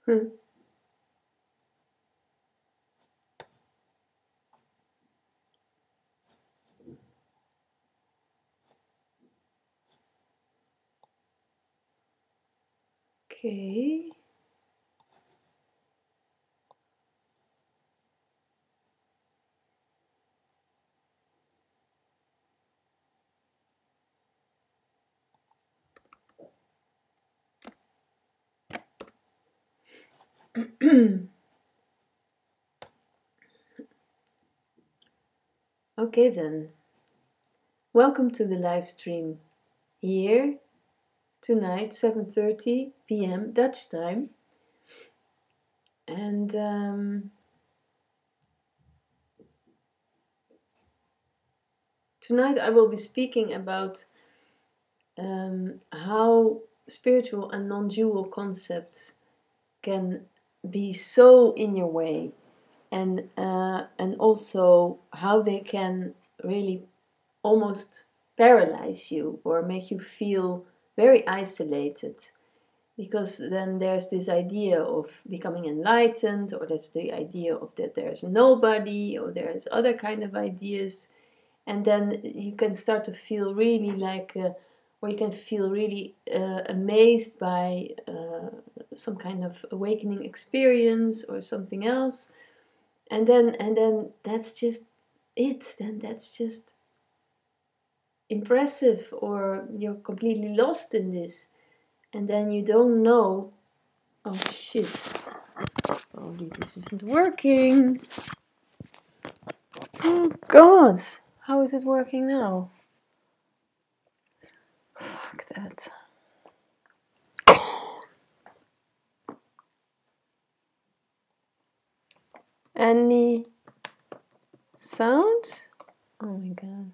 Hmm. Okay. Okay then. Welcome to the live stream here tonight, 7:30 p.m. Dutch time. And tonight I will be speaking about how spiritual and non-dual concepts can be so in your way, and also how they can really almost paralyze you or make you feel very isolated, because then there's this idea of becoming enlightened, or there's the idea of that there's nobody, or there's other kind of ideas, and then you can start to feel really like or you can feel really amazed by some kind of awakening experience or something else, and then that's just it, then that's just impressive, or you're completely lost in this, and then you don't know. Oh shit, probably this isn't working. Oh god, how is it working now? Fuck that. Any sound? Oh my god.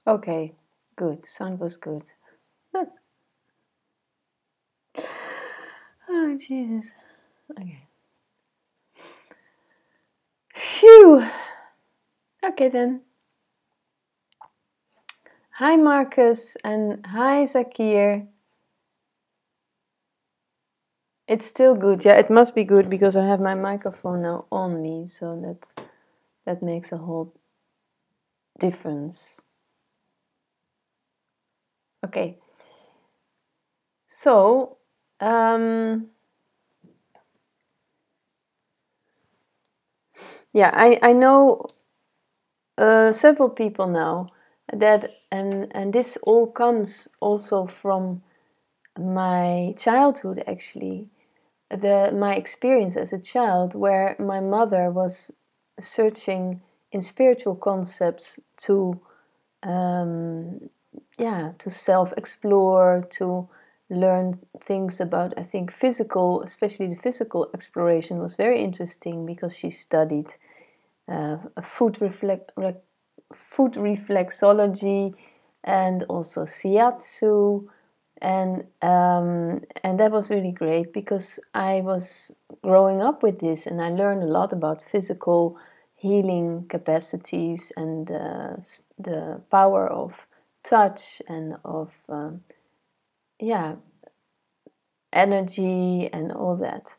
Okay, good. Sound was good. Oh Jesus. Okay. Phew. Okay then. Hi Marcus and hi Zakir. It's still good. Yeah, it must be good because I have my microphone now on me, so that makes a whole difference. Okay. So, yeah, I know several people now that, and this all comes also from my childhood, actually. My experience as a child, where my mother was searching in spiritual concepts to to self-explore, to learn things about, I think, physical, especially the physical exploration was very interesting, because she studied food reflexology and also shiatsu, and that was really great, because I was growing up with this, and I learned a lot about physical healing capacities, and the power of touch, and of energy and all that.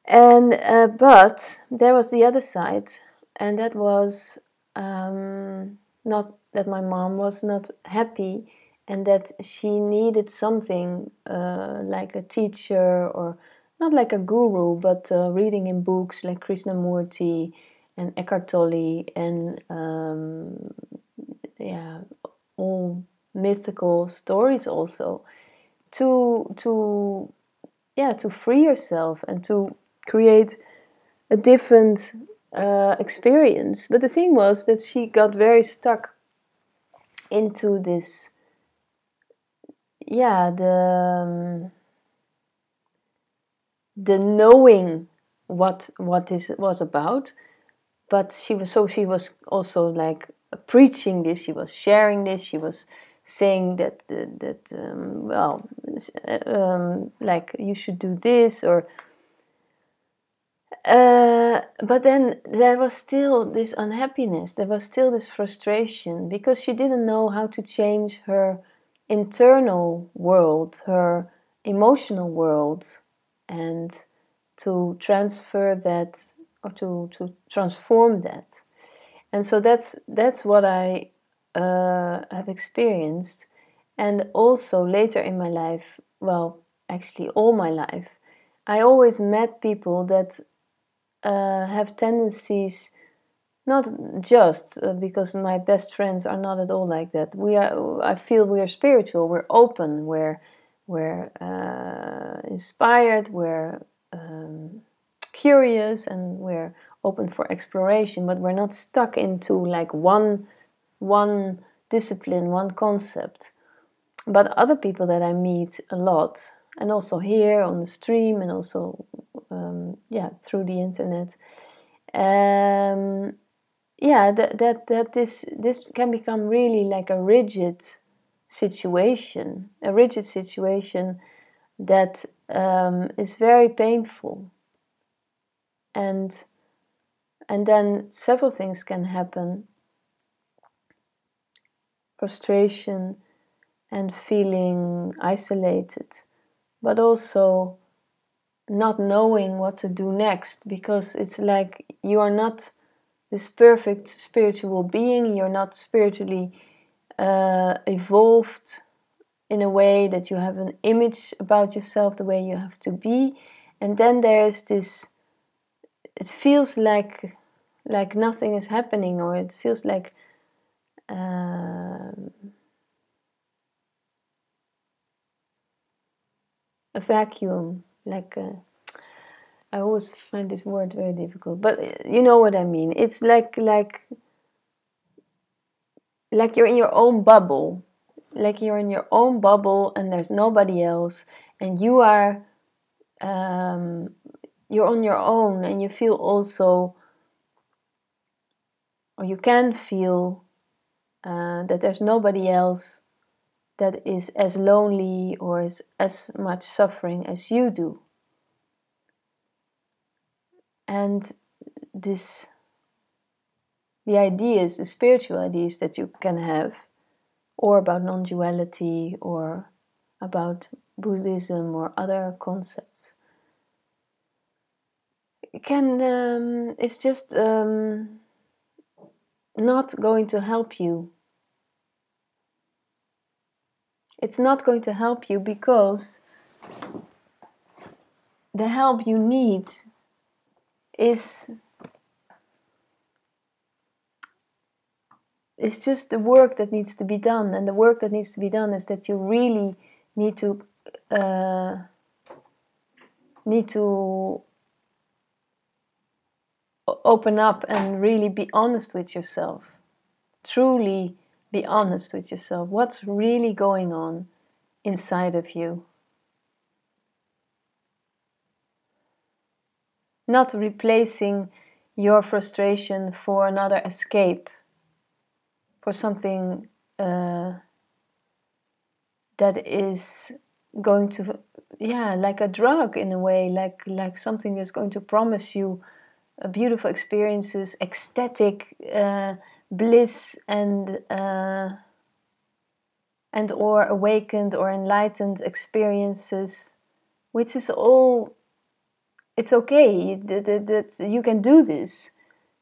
And but there was the other side, and that was not that my mom was not happy, and that she needed something like a teacher, or not like a guru, but reading in books like Krishnamurti and Eckhart Tolle, and all mythical stories also, to free yourself and to create a different experience. But the thing was that she got very stuck into this, the knowing what this was about. But she was also like preaching this, she was sharing this, she was saying that like you should do this, or but then there was still this unhappiness, there was still this frustration, because she didn't know how to change her internal world, her emotional world, and to transfer that, or to transform that. And so that's what I have experienced. And also later in my life, well, actually all my life, I always met people that have tendencies, not just because my best friends are not at all like that. I feel we are spiritual, we're open, we're inspired, we're curious, and we're open for exploration, but we're not stuck into like one discipline, one concept. But other people that I meet a lot, and also here on the stream, and also through the internet, that this can become really like a rigid situation, that is very painful, and then several things can happen: frustration and feeling isolated, but also not knowing what to do next, because it's like you are not this perfect spiritual being, you're not spiritually evolved in a way that you have an image about yourself the way you have to be. And then there's this, it feels like nothing is happening, or it feels like a vacuum, I always find this word very difficult, but you know what I mean. It's like you're in your own bubble, and there's nobody else, and you are you're on your own, and you feel also, or you can feel that there's nobody else that is as lonely or is as much suffering as you do. And the spiritual ideas that you can have, or about non-duality, or about Buddhism or other concepts, it's just not going to help you. It's not going to help you, because the help you need is just the work that needs to be done. And the work that needs to be done is that you really need to open up and really be honest with yourself. Truly be honest with yourself. What's really going on inside of you? Not replacing your frustration for another escape, for something that is going to, like a drug in a way, like something that's going to promise you beautiful experiences, ecstatic bliss, and or awakened or enlightened experiences, which is all, it's okay, that you can do this,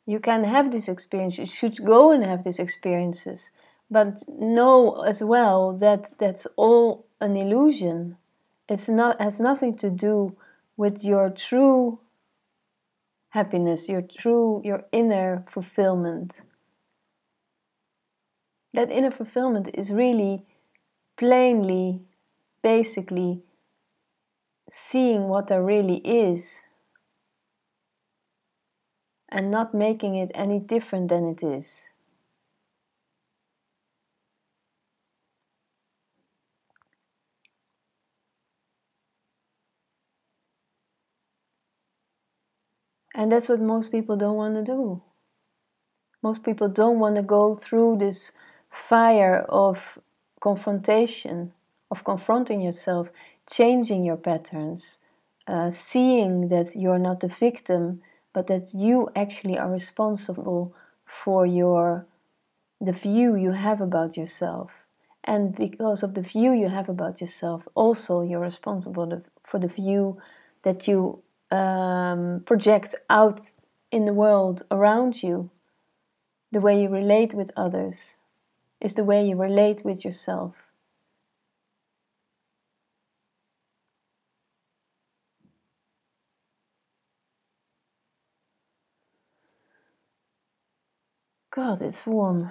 you can have this experience, you should go and have these experiences, but know as well that that's all an illusion. Has nothing to do with your true happiness, your inner fulfillment. That inner fulfillment is really plainly, basically seeing what there really is, and not making it any different than it is. And that's what most people don't want to do. Most people don't want to go through this fire of confrontation, of confronting yourself, changing your patterns, seeing that you're not the victim, but that you actually are responsible for the view you have about yourself. And because of the view you have about yourself, also you're responsible for the view that you project out in the world around you. The way you relate with others is the way you relate with yourself. God, it's warm.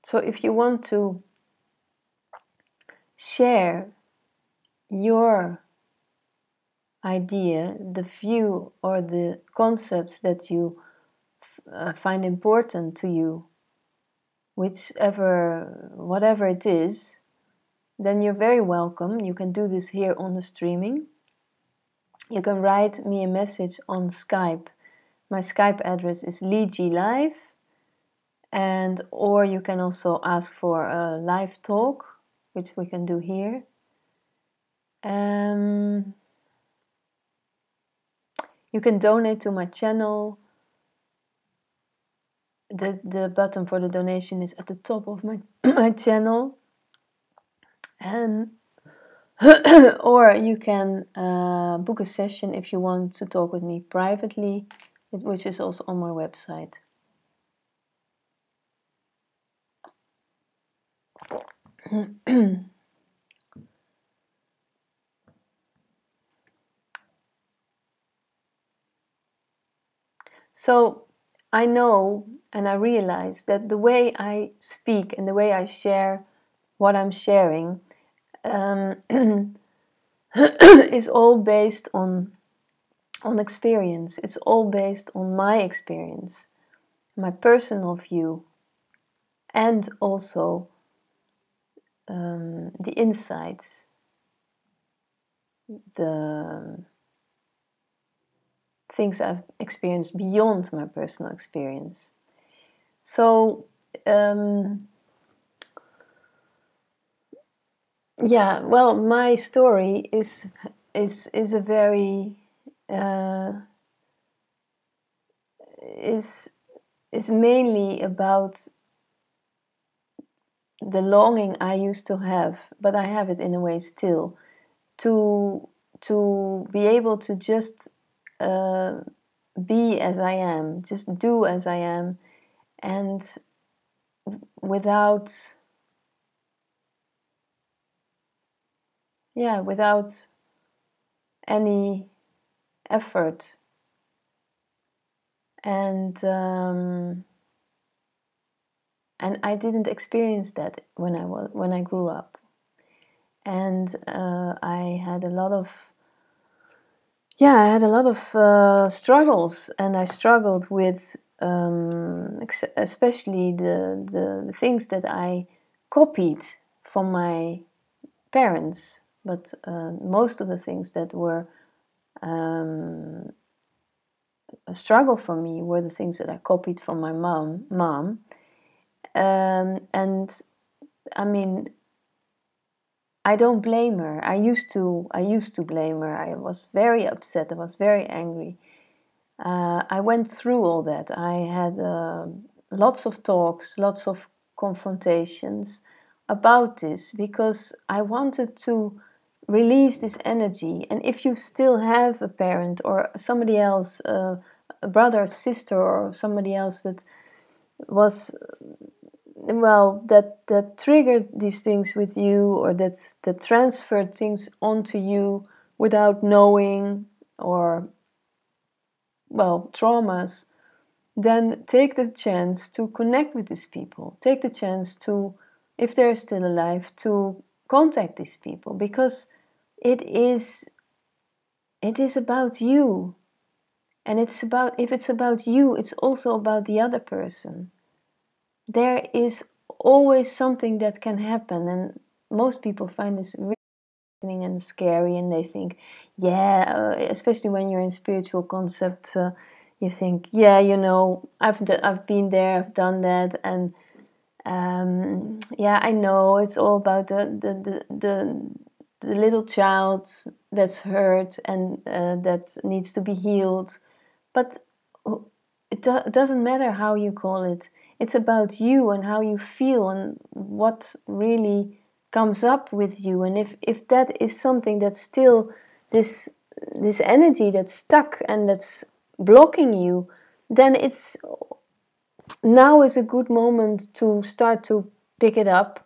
So if you want to share your idea, the view or the concepts that you find important to you, whatever it is, then you're very welcome. You can do this here on the streaming. You can write me a message on Skype. My Skype address is live, or you can also ask for a live talk, which we can do here. You can donate to my channel. The button for the donation is at the top of my channel. And or you can book a session if you want to talk with me privately, which is also on my website. So I know and I realize that the way I speak and the way I share what I'm sharing is all based on experience. It's all based on my experience, my personal view, and also the insights, the things I've experienced beyond my personal experience. So yeah, well, my story is a very is mainly about the longing I used to have, but I have it in a way still, to be able to just be as I am, just do as I am, and without any effort. And I didn't experience that when I grew up, and I had a lot of struggles, and I struggled with especially the things that I copied from my parents, but most of the things that were a struggle for me were the things that I copied from my mom. And I mean, I don't blame her. I used to blame her. I was very upset. I was very angry. I went through all that. I had lots of talks, lots of confrontations about this, because I wanted to release this energy. And if you still have a parent or somebody else, a brother, sister, or somebody else that was, well, that triggered these things with you, or that transferred things onto you without knowing, or, well, traumas, then take the chance to connect with these people. Take the chance to, if they're still alive, to contact these people, because it is about you. And if it's about you, it's also about the other person. There is always something that can happen, and most people find this really fascinating and scary, and they think, especially when you're in spiritual concepts, you think, I've been there, I've done that, and I know it's all about the little child that's hurt and that needs to be healed. But it doesn't matter how you call it. It's about you and how you feel and what really comes up with you. And if that is something that's still this energy that's stuck and that's blocking you, then now is a good moment to start to pick it up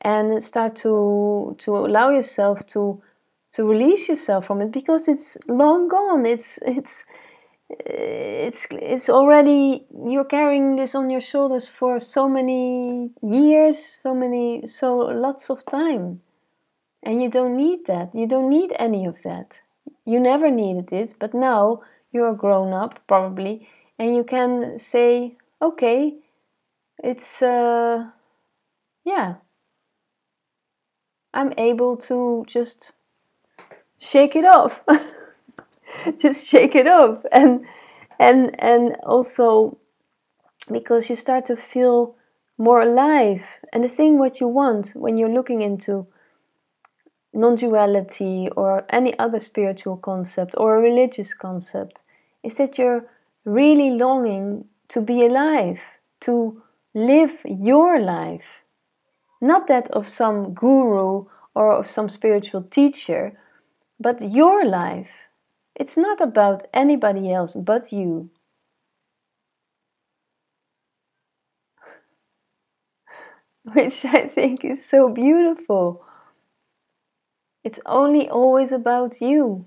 and start to allow yourself to release yourself from it, because it's long gone. It's already, you're carrying this on your shoulders for so many years, so lots of time, and you don't need that. You don't need any of that. You never needed it, but now you're grown up probably, and you can say, okay, it's I'm able to just shake it off. Just shake it off, and also because you start to feel more alive. And the thing what you want when you're looking into non-duality or any other spiritual concept or a religious concept is that you're really longing to be alive, to live your life, not that of some guru or of some spiritual teacher, but your life. It's not about anybody else but you. Which I think is so beautiful. It's only always about you.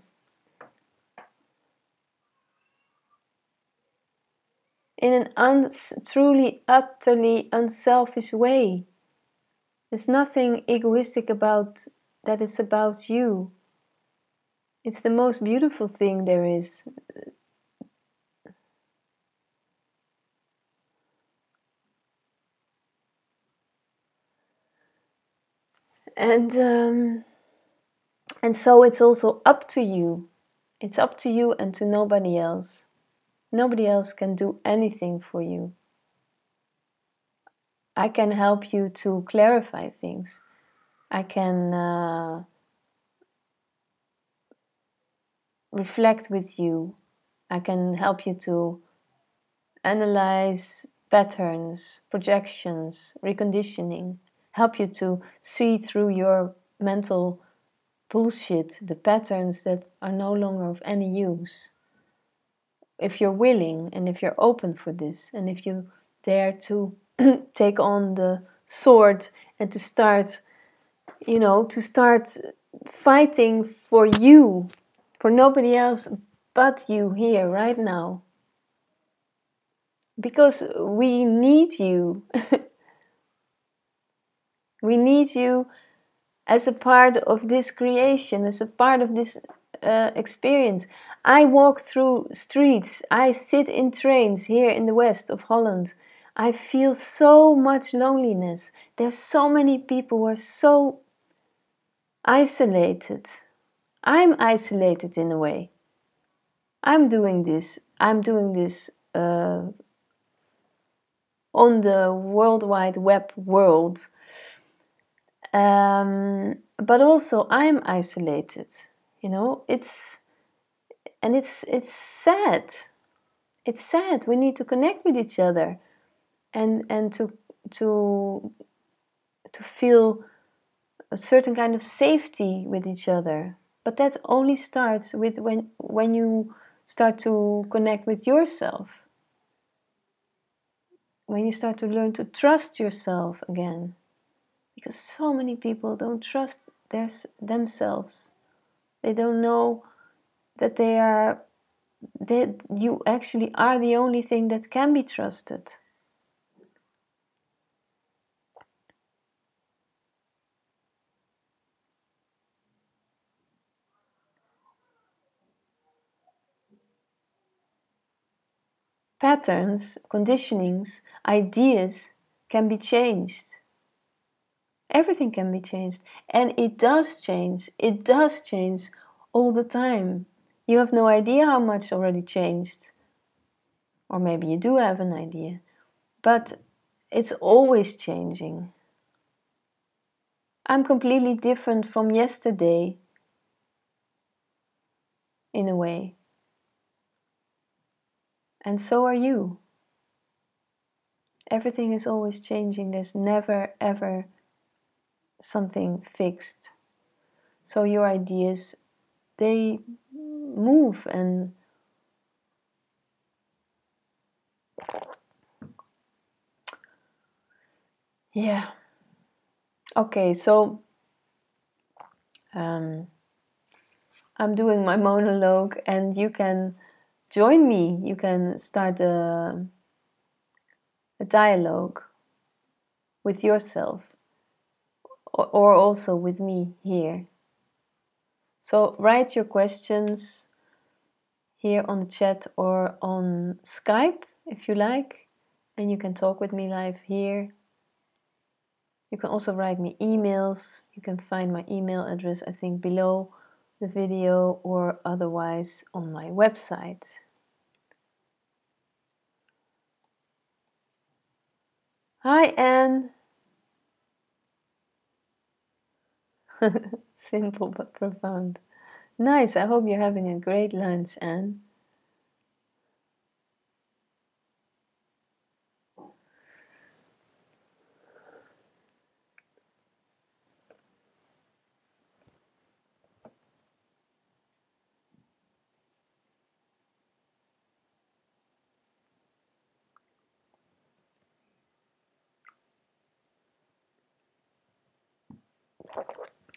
In an truly, utterly unselfish way. There's nothing egoistic about that. It's about you. It's the most beautiful thing there is. And so it's also up to you. It's up to you and to nobody else. Nobody else can do anything for you. I can help you to clarify things. I can reflect with you. I can help you to analyze patterns, projections, reconditioning, help you to see through your mental bullshit, the patterns that are no longer of any use. If you're willing and if you're open for this, and if you dare to take on the sword and to start, fighting for you, for nobody else but you here right now. Because we need you. We need you as a part of this creation, as a part of this experience. I walk through streets, I sit in trains here in the west of Holland. I feel so much loneliness. There's so many people who are so isolated. I'm isolated in a way. I'm doing this on the World Wide Web world. But also I'm isolated, it's sad. It's sad. We need to connect with each other and to feel a certain kind of safety with each other. But that only starts with when you start to connect with yourself. When you start to learn to trust yourself again. Because so many people don't trust themselves. They don't know that they are that you actually are the only thing that can be trusted. Patterns, conditionings, ideas can be changed. Everything can be changed. And it does change. It does change all the time. You have no idea how much already changed. Or maybe you do have an idea. But it's always changing. I'm completely different from yesterday, in a way. And so are you. Everything is always changing. There's never, ever something fixed. So your ideas, they move and yeah. Okay, so I'm doing my monologue and you can join me. You can start a dialogue with yourself or also with me here. So write your questions here on the chat or on Skype if you like, and you can talk with me live here. You can also write me emails. You can find my email address, I think, below the video or otherwise on my website. Hi, Anne. Simple but profound. Nice. I hope you're having a great lunch, Anne.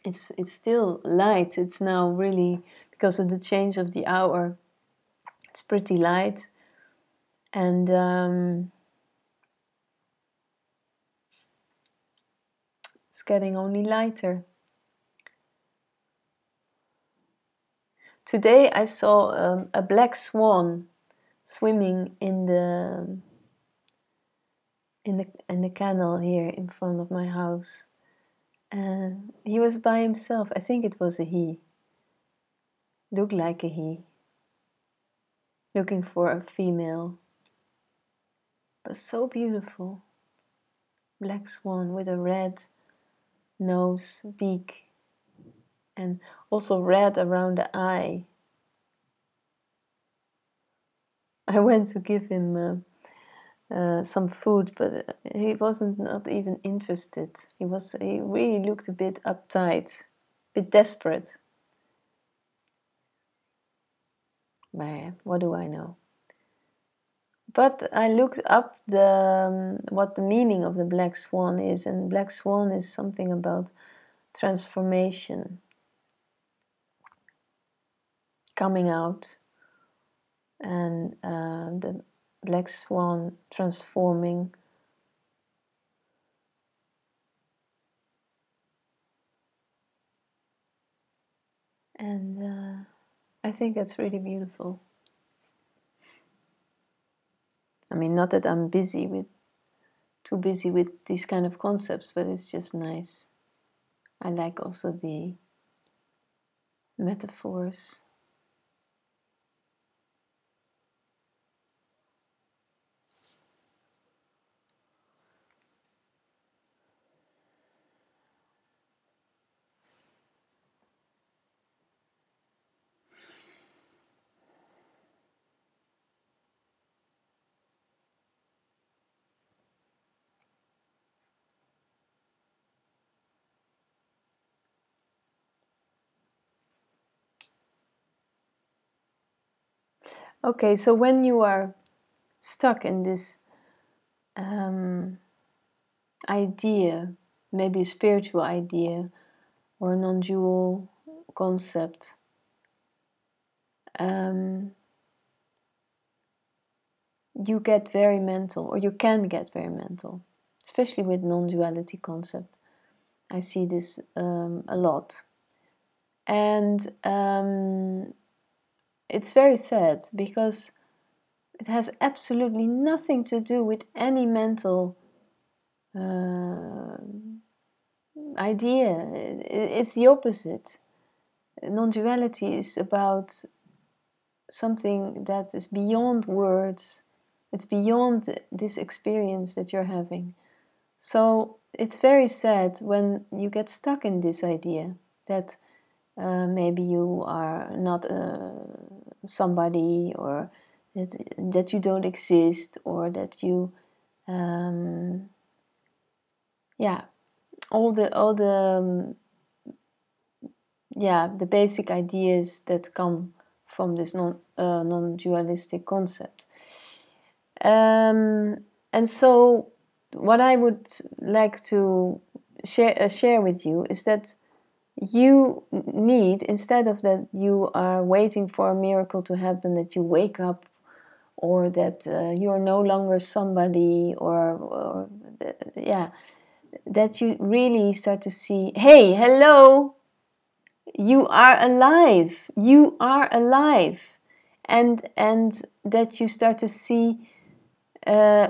It's still light. It's now really, because of the change of the hour, it's pretty light. And it's getting only lighter. Today I saw a black swan swimming in the canal here in front of my house. And he was by himself. I think it was a he. Looked like a he. Looking for a female. But so beautiful. Black swan with a red nose, beak, and also red around the eye. I went to give him some food, but he wasn't not even interested. He really looked a bit uptight, a bit desperate. But what do I know? But I looked up what the meaning of the black swan is, and black swan is something about transformation, coming out, and the black swan transforming. And I think that's really beautiful. I mean, not that I'm too busy with these kind of concepts, but it's just nice. I like also the metaphors. Okay, so when you are stuck in this idea, maybe a spiritual idea or a non-dual concept, you get very mental, or you can get very mental, especially with non-duality concept. I see this a lot. And it's very sad, because it has absolutely nothing to do with any mental idea. It's the opposite. Non-duality is about something that is beyond words. It's beyond this experience that you're having. So it's very sad when you get stuck in this idea that maybe you are not somebody, or that you don't exist, or that you all the the basic ideas that come from this non-dualistic concept. And so what I would like to share with you is that you need, instead of that you are waiting for a miracle to happen, that you wake up, or that you are no longer somebody, or that you really start to see, hey, hello, you are alive, and that you start to see,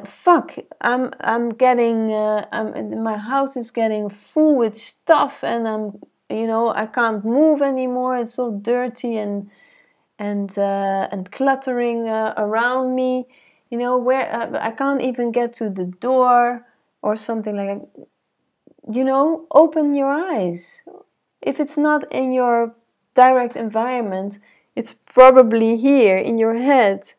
fuck, I'm getting, my house is getting full with stuff, and I can't move anymore. It's so dirty and cluttering around me. Where I can't even get to the door or something like that. Open your eyes. If it's not in your direct environment, it's probably here in your head.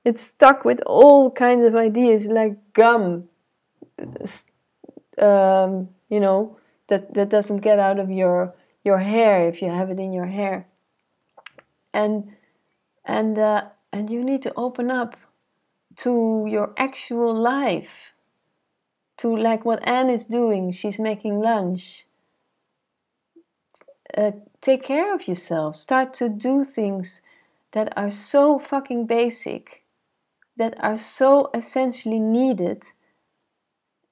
It's stuck with all kinds of ideas, like gum, that doesn't get out of your hair if you have it in your hair. And you need to open up to your actual life, to like what Anne is doing. She's making lunch. Take care of yourself. Start to do things that are so fucking basic, that are so essentially needed,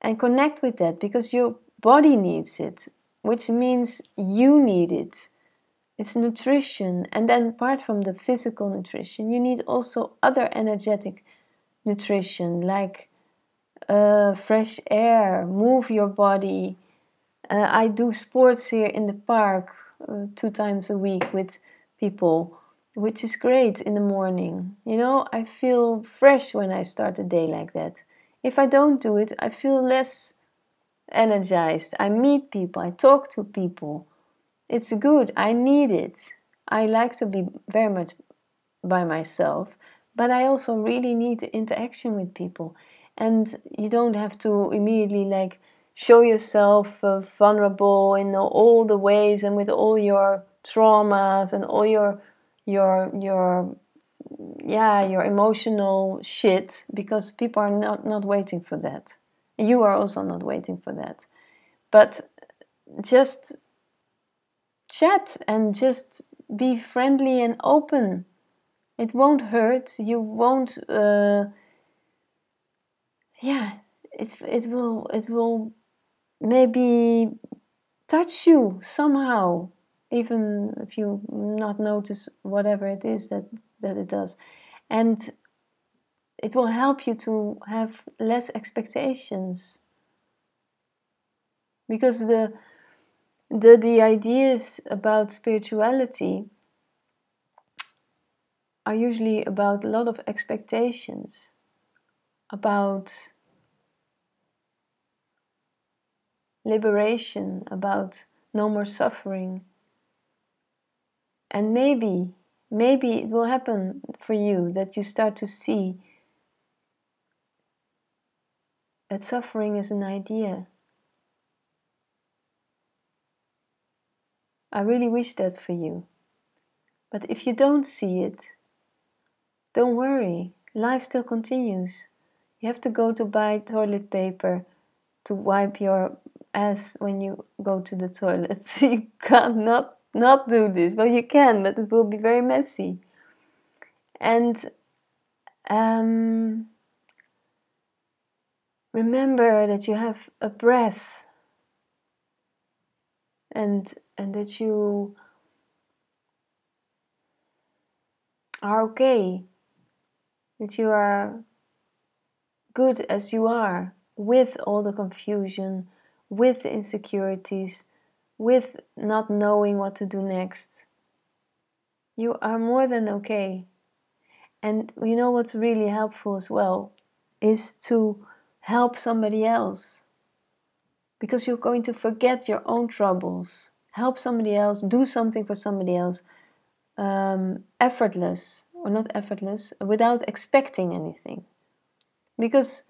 and connect with that, because your body needs it, which means you need it. It's nutrition. And then apart from the physical nutrition, you need also other energetic nutrition, like fresh air, move your body. I do sports here in the park 2 times a week with people, which is great in the morning. I feel fresh when I start a day like that. If I don't do it, I feel less energized. I meet people, I talk to people. It's good, I need it. I like to be very much by myself, but I also really need the interaction with people. And you don't have to immediately like show yourself vulnerable in all the ways, and with all your traumas and all your emotional shit, because people are not waiting for that. You are also not waiting for that. But just chat and just be friendly and open. It won't hurt. You won't. It will maybe touch you somehow, even if you not notice whatever it is that it does, and it will help you to have less expectations, because the ideas about spirituality are usually about a lot of expectations, about liberation, about no more suffering. And maybe it will happen for you that you start to see that suffering is an idea. I really wish that for you. But if you don't see it, don't worry. Life still continues. You have to go to buy toilet paper to wipe your ass when you go to the toilet. You can't not do this. Well, you can, but it will be very messy. And remember that you have a breath, and that you are okay, that you are good as you are, with all the confusion, with the insecurities, with not knowing what to do next. You are more than okay. And you know what's really helpful as well is to help somebody else, because you're going to forget your own troubles. Help somebody else, do something for somebody else, effortless, or not effortless, without expecting anything. Because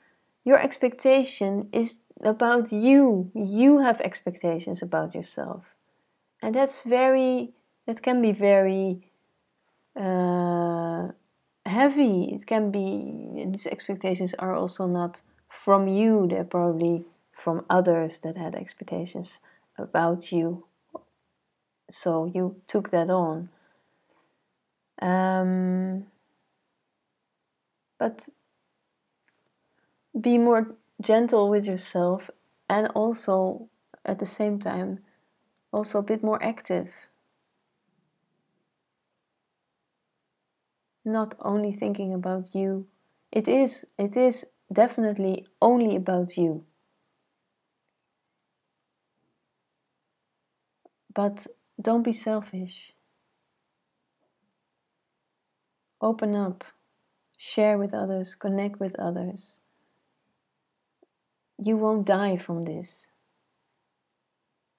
your expectation is about you. You have expectations about yourself. And that can be very heavy. It can be, these expectations are also not from you, they're probably from others that had expectations about you. So you took that on. But be more gentle with yourself, and also at the same time also a bit more active. Not only thinking about you. It is definitely only about you. But don't be selfish. Open up. Share with others. Connect with others. You won't die from this.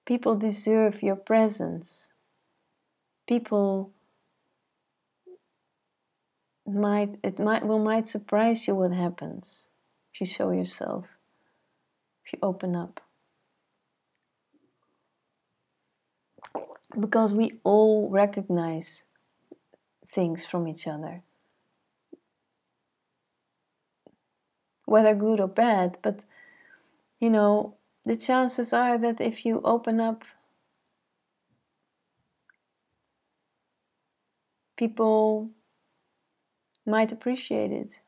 People deserve your presence. People might surprise you what happens if you show yourself, if you open up. Because we all recognize things from each other, whether good or bad, but you know, the chances are that if you open up, people might appreciate it.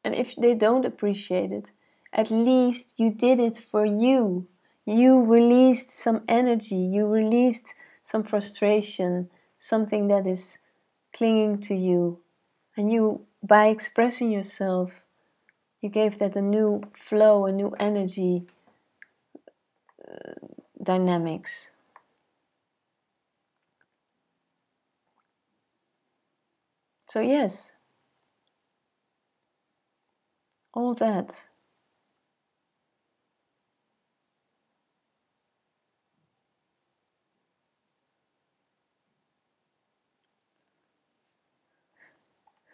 And if they don't appreciate it, at least you did it for you. You released some energy, you released some frustration, something that is clinging to you. And you, by expressing yourself, you gave that a new flow, a new energy, dynamics. So yes, all that.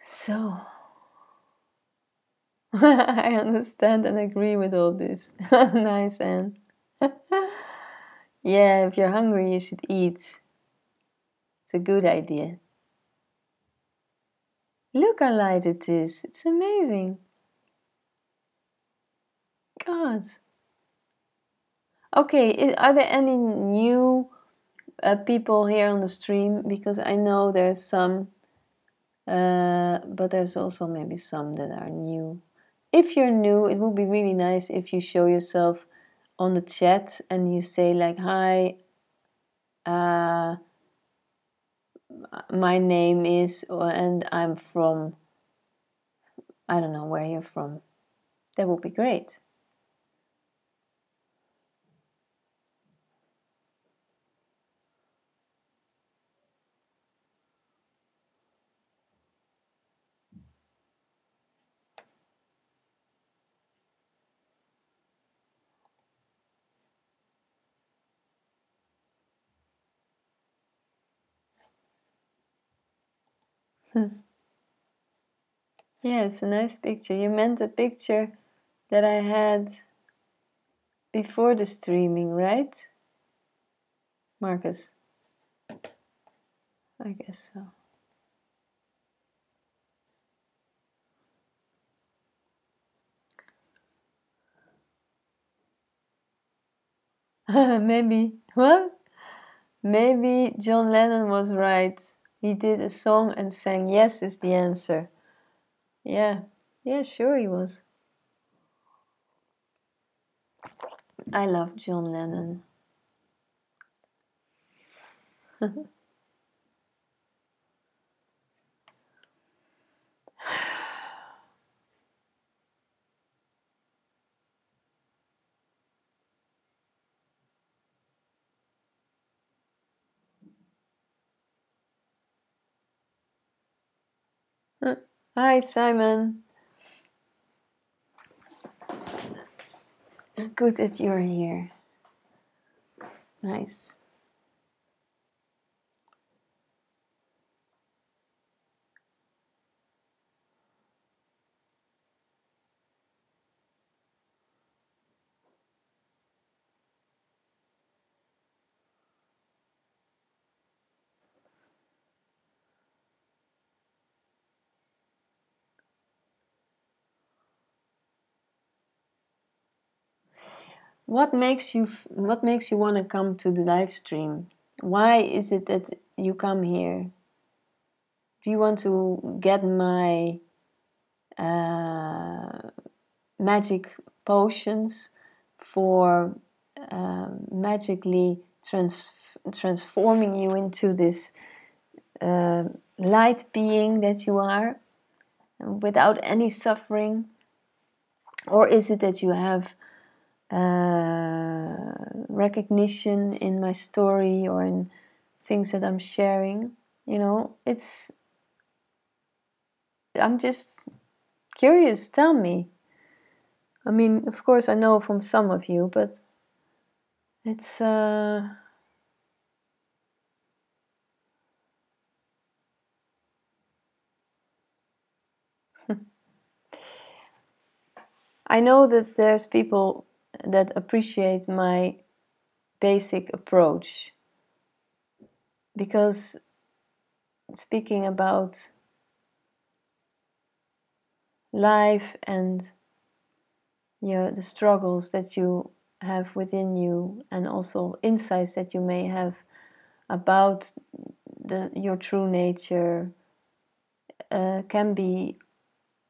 So, I understand and agree with all this. Nice, Anne. Yeah, if you're hungry, you should eat. It's a good idea. Look how light it is. It's amazing. God. Okay, are there any new people here on the stream? Because I know there's some, but there's also maybe some that are new. If you're new, it would be really nice if you show yourself on the chat and you say like, hi, my name is, and I'm from, I don't know where you're from. That would be great. Yeah, it's a nice picture. You meant a picture that I had before the streaming, right, Marcus? I guess so. Maybe, what? Maybe John Lennon was right. He did a song and sang yes is the answer. Yeah, sure he was. I love John Lennon. Hi, Simon. Good that you're here. Nice. What makes you want to come to the live stream? Why is it that you come here? Do you want to get my magic potions for magically transforming you into this light being that you are without any suffering? Or is it that you have recognition in my story or in things that I'm sharing? You know, I'm just curious. Tell me. I mean, of course, I know from some of you, but it's I know that there's people that appreciate my basic approach, because speaking about life and the struggles that you have within you, and also insights that you may have about your true nature, can be,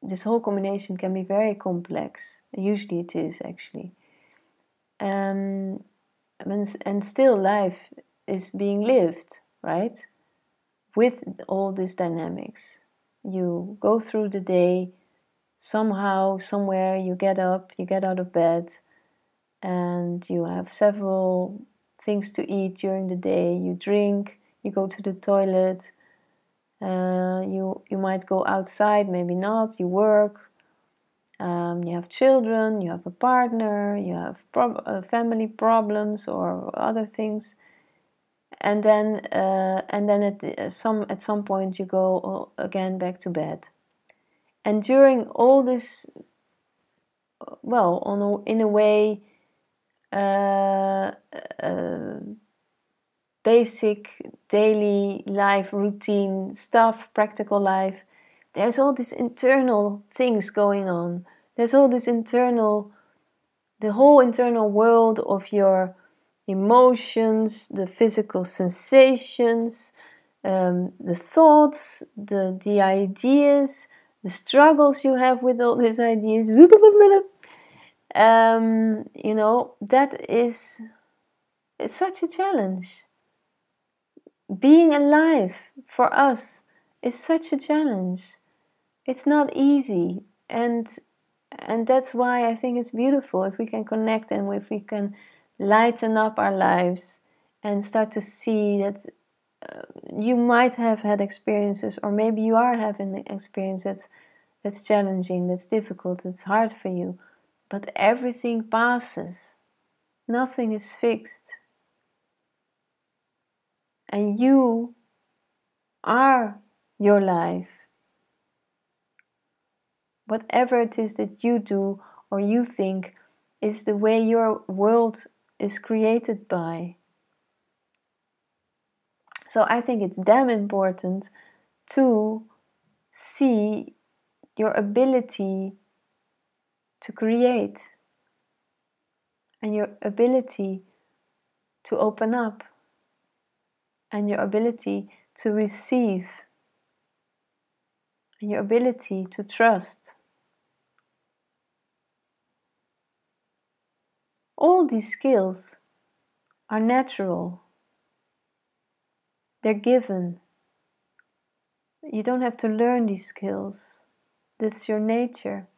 this whole combination can be very complex. Usually it is, actually. And still life is being lived, right? With all these dynamics. You go through the day, somehow, somewhere, you get up, you get out of bed, and you have several things to eat during the day. You drink, you go to the toilet, you might go outside, maybe not, you work, you have children, you have a partner, you have family problems or other things, and then at some point you go again back to bed. And during all this, well, in a way, basic daily life routine stuff, practical life, there's all these internal things going on. There's all this the whole internal world of your emotions, the physical sensations, the thoughts, the ideas, the struggles you have with all these ideas. That is such a challenge. Being alive for us is such a challenge. It's not easy, and that's why I think it's beautiful if we can connect and if we can lighten up our lives and start to see that you might have had experiences, or maybe you are having an experience that's challenging, that's difficult, that's hard for you, but everything passes. Nothing is fixed. And you are your life. Whatever it is that you do or you think is the way your world is created by. So I think it's damn important to see your ability to create and your ability to open up and your ability to receive and your ability to trust. All these skills are natural. They're given. You don't have to learn these skills. That's your nature.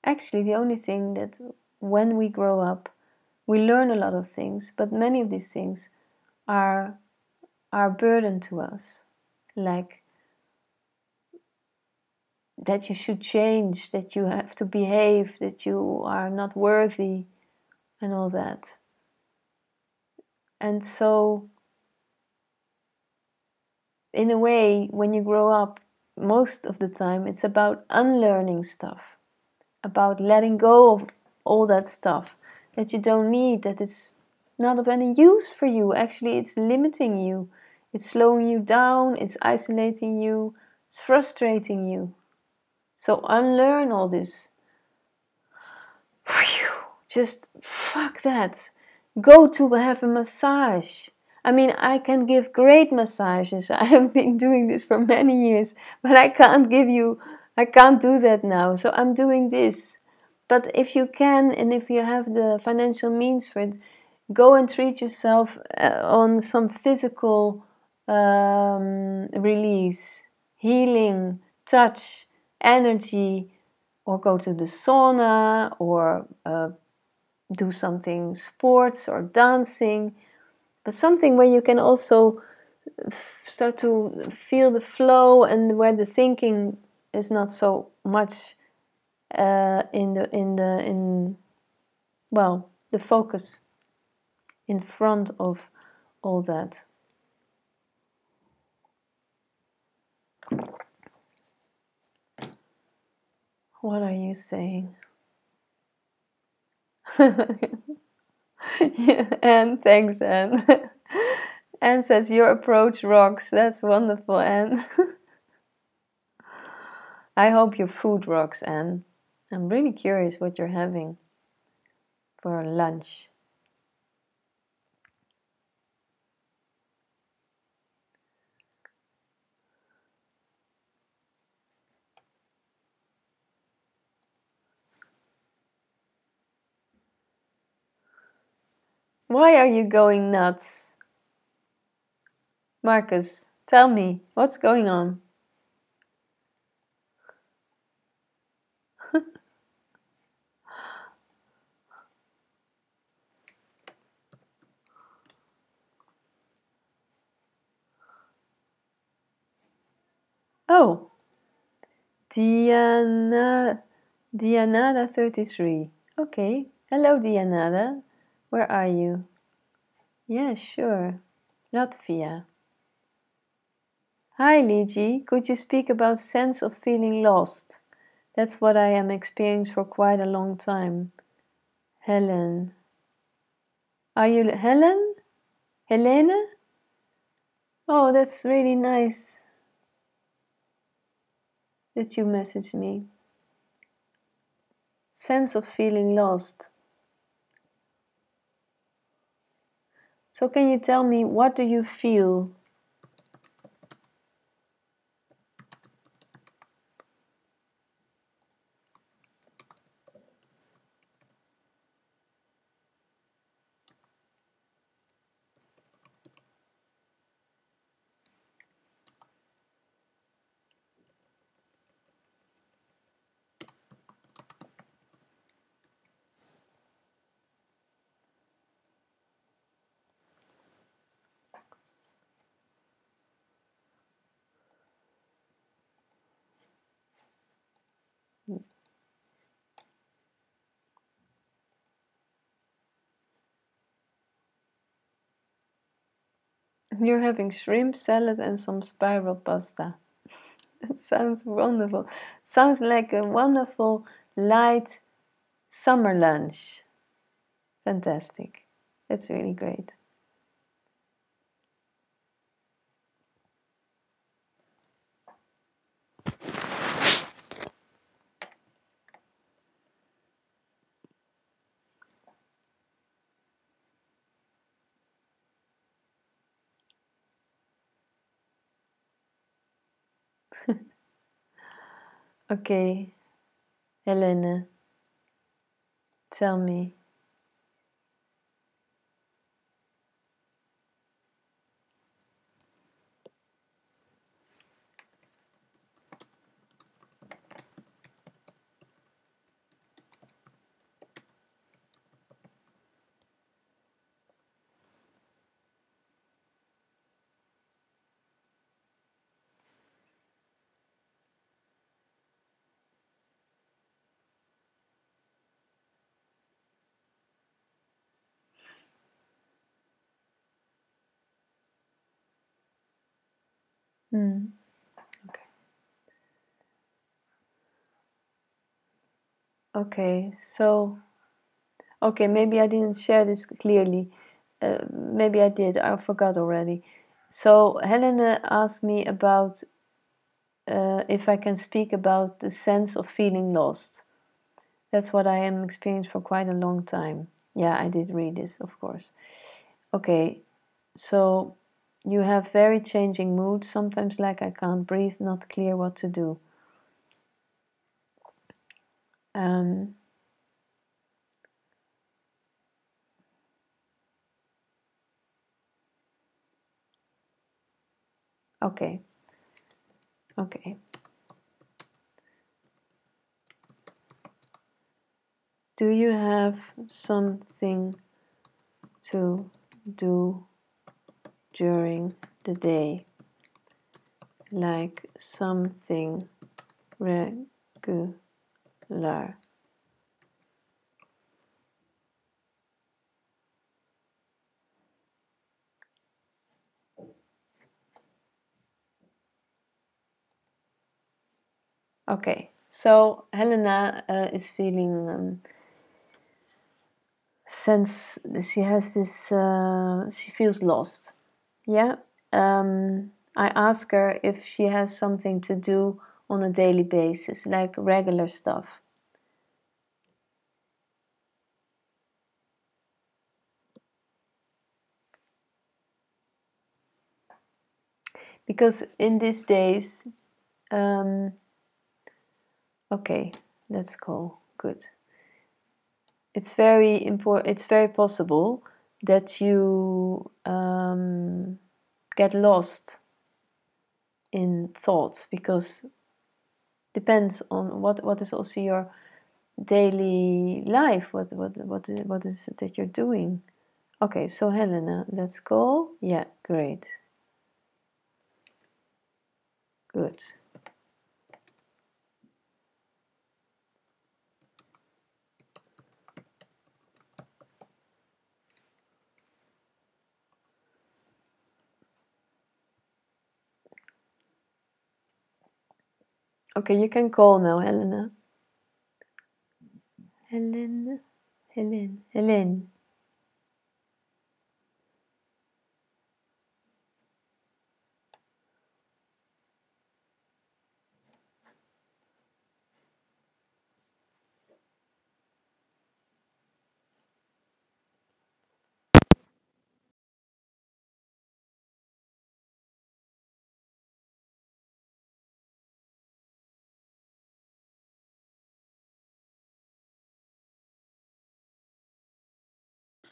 Actually, the only thing that when we grow up, we learn a lot of things, but many of these things are a burden to us. Like that you should change, that you have to behave, that you are not worthy, and all that. And so, in a way, when you grow up, most of the time it's about unlearning stuff, about letting go of all that stuff that you don't need, that it's not of any use for you. Actually, it's limiting you, it's slowing you down, it's isolating you, it's frustrating you. So unlearn all this. Phew, just fuck that. Go to have a massage. I mean, I can give great massages. I have been doing this for many years, but I can't do that now. So I'm doing this. But if you can, and if you have the financial means for it, go and treat yourself on some physical release, healing, touch, energy, or go to the sauna, or do something sports or dancing, but something where you can also start to feel the flow, and where the thinking is not so much the focus in front of all that. What are you saying? Yeah, Anne, thanks, Anne. Anne says your approach rocks. That's wonderful, Anne. I hope your food rocks, Anne. I'm really curious what you're having for lunch. Why are you going nuts? Marcus, tell me, what's going on? Oh, Dianada 33. Okay, hello Dianada. Where are you? Yeah, sure. Latvia. Hi Liji, could you speak about sense of feeling lost? That's what I am experiencing for quite a long time. Helen. Are you Helen? Helena? Oh, that's really nice that you messaged me. Sense of feeling lost. So can you tell me, what do you feel? You're having shrimp salad and some spiral pasta. It sounds wonderful. Sounds like a wonderful, light summer lunch. Fantastic. That's really great. Okay, Helene. Tell me. Okay. Okay, so, okay, maybe I didn't share this clearly. Maybe I did, I forgot already. So Helena asked me about if I can speak about the sense of feeling lost. That's what I am experiencing for quite a long time. Yeah, I did read this, of course. Okay, so you have very changing moods, sometimes like I can't breathe, not clear what to do. Okay. Okay. Do you have something to do during the day? Like something regular? Okay, so Helena is feeling since she has this, she feels lost. Yeah. I ask her if she has something to do on a daily basis, like regular stuff. Because in these days, okay, let's go. Good. It's very important. It's very possible that you get lost in thoughts, because depends on what is also your daily life. What is it that you're doing? Okay, so Helena, let's go. Yeah, great. Good. Okay, you can call now, Helena. Helen.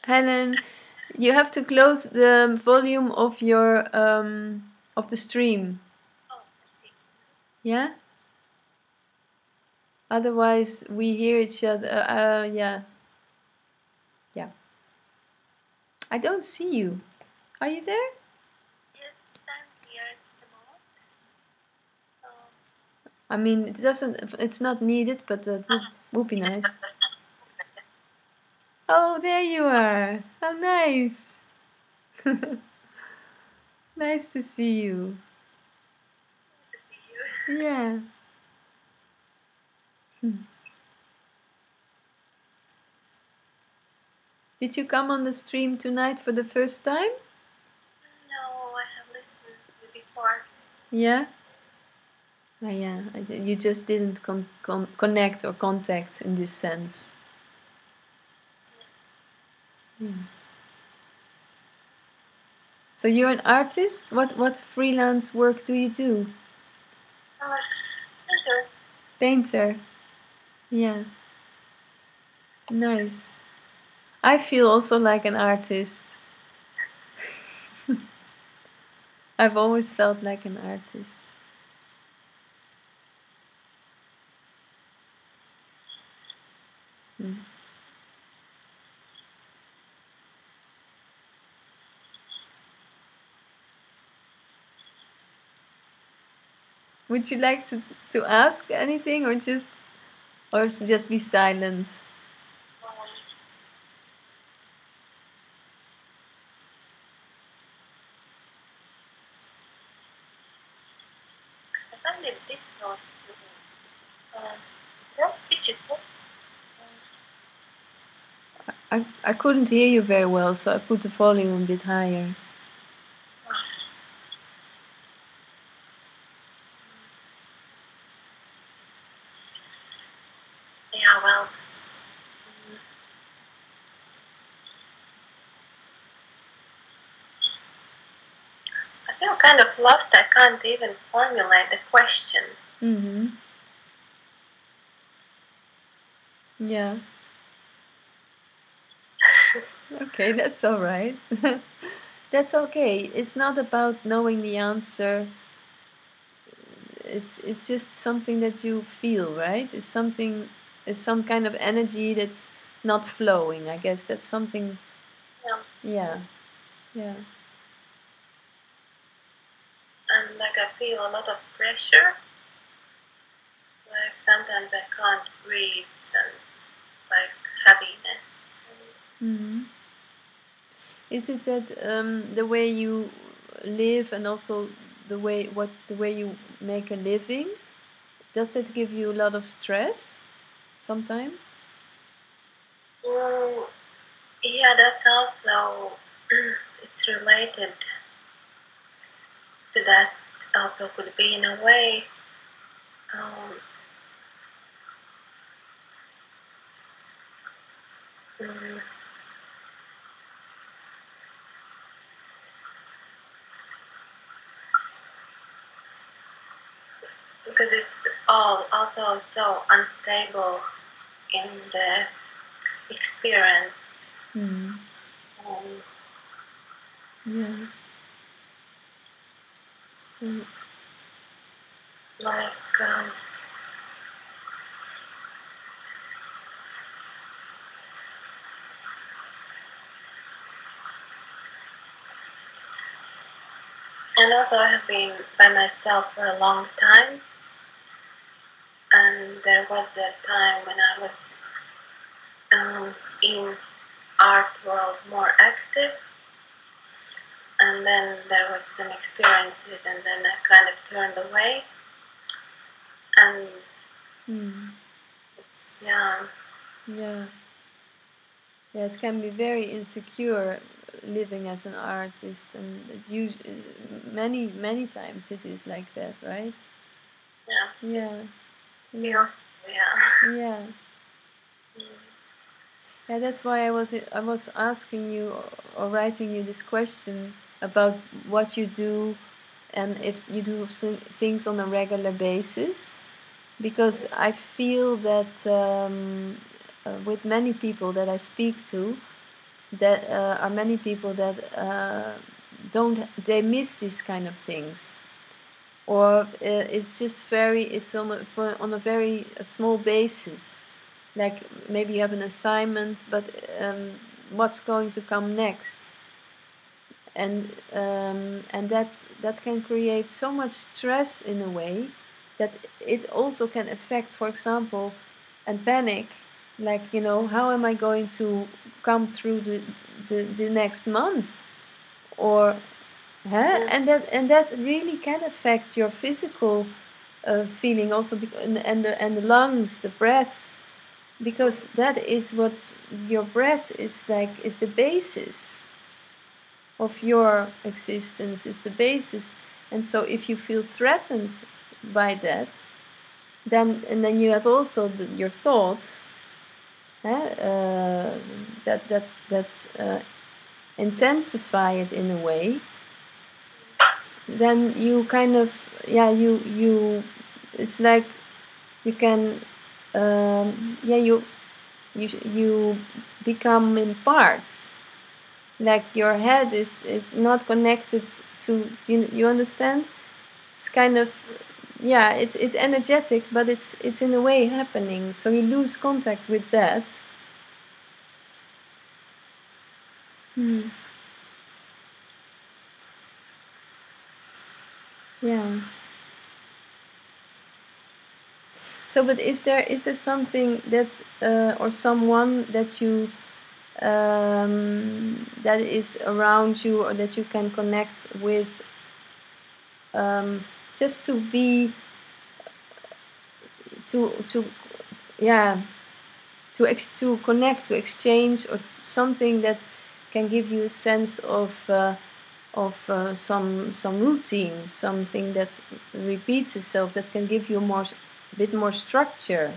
Helen, you have to close the volume of your of the stream. Oh, I see. Yeah. Otherwise, we hear each other. Yeah. Yeah. I don't see you. Are you there? Yes, I'm here at the moment. I mean, it doesn't. It's not needed, but that would be nice. Oh, there you are. How nice. Nice to see you. Nice to see you. Yeah. Did you come on the stream tonight for the first time? No, I have listened before. Yeah. Oh, yeah. You just didn't connect or contact in this sense. Yeah. So you're an artist? What freelance work do you do? Painter. Painter. Yeah. Nice. I feel also like an artist. I've always felt like an artist. Mm. Would you like to ask anything or to just be silent? Um, I find it difficult to just digital. I couldn't hear you very well, so I put the volume a bit higher. Yeah, well, I feel kind of lost. I can't even formulate the question. Mm-hmm. Yeah. Okay, that's all right. That's okay. It's not about knowing the answer. It's just something that you feel, right? It's some kind of energy that's not flowing. I guess that's something. Yeah. Yeah. Yeah. And like I feel a lot of pressure. Like sometimes I can't breathe and like heaviness. Mm-hmm. Is it that the way you live and also the way you make a living, does that give you a lot of stress sometimes? Yeah, that's also it's related to that. Also could be in a way. Um, mm, because it's all also so unstable in the experience. Mm. Um, Yeah. Mm. like and also I have been by myself for a long time, and there was a time when I was in art world more active, and then there was some experiences, and then I kind of turned away, and Mm. it's yeah. Yeah. Yeah, it can be very insecure living as an artist, and many times it is like that, right? Yeah. Yeah. Yeah. Feels yeah. Yeah. Mm. Yeah, that's why I was asking you or writing you this question about what you do and if you do things on a regular basis, because I feel that with many people that I speak to, that are many people that don't they miss these kind of things, or it's just it's on a very small basis, like maybe you have an assignment, but what's going to come next, and that can create so much stress in a way that it also can affect, for example, and panic, like, how am I going to come through the next month, or huh? Mm. And that really can affect your physical feeling also, and the lungs, the breath, because that is what your breath is like, is the basis of your existence, is the basis. And so if you feel threatened by that, then you have also your thoughts, that intensify it in a way. Then you kind of, yeah, you it's like you can, yeah, you become in parts. Like your head is not connected to you understand? It's kind of, yeah, it's energetic, but it's in a way happening. So you lose contact with that. Yeah. So, but is there something that or someone that you that is around you or that you can connect with, just to be to yeah to connect, to exchange, or something that can give you a sense of some routine, something that repeats itself, that can give you a bit more structure.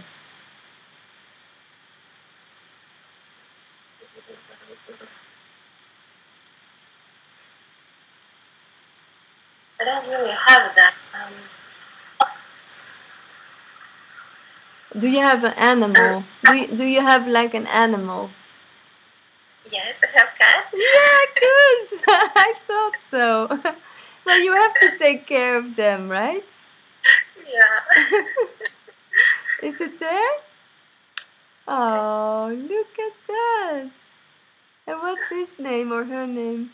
I don't really have that. Do you have an animal? Do you have like an animal? Yes, I have cats. Yeah, good. I thought so. Well, you have to take care of them, right? Yeah. Is it there? Oh, look at that. And what's his name or her name?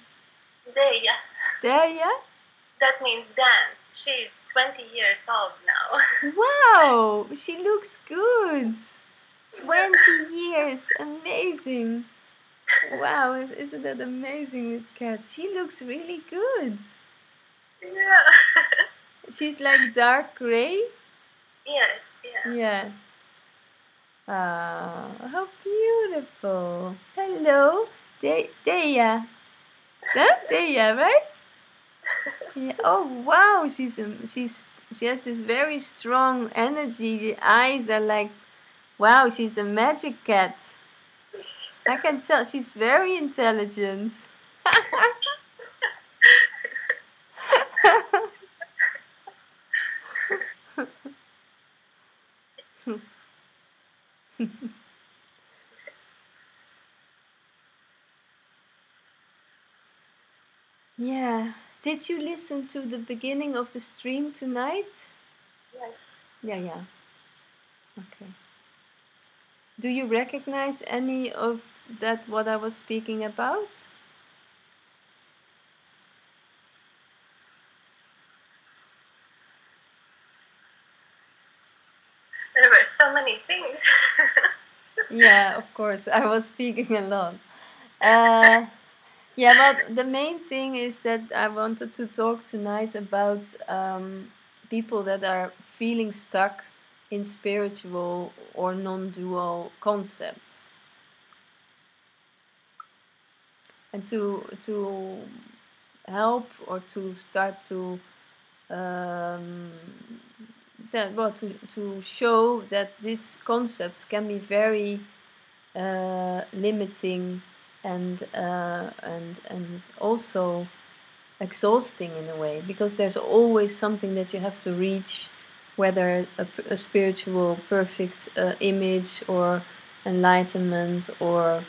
Deya. Deya? That means dance. She's 20 years old now. Wow, she looks good. 20 years, amazing. Wow, isn't that amazing with cats? She looks really good. Yeah. She's like dark gray. Yes, yeah. Yeah. Ah, how beautiful. Hello, Deya. That's Deya, right? Yeah. Oh wow, she has this very strong energy. The eyes are like, wow, she's a magic cat. I can tell she's very intelligent. Yeah. Did you listen to the beginning of the stream tonight? Yes. Yeah, yeah. Okay. Do you recognize any of that what I was speaking about? There were so many things. Yeah, of course. I was speaking a lot. Yeah, well, the main thing is that I wanted to talk tonight about people that are feeling stuck in spiritual or non-dual concepts, and to help or to start to to show that these concepts can be very limiting and also exhausting in a way, because there's always something that you have to reach, whether a spiritual perfect image or enlightenment or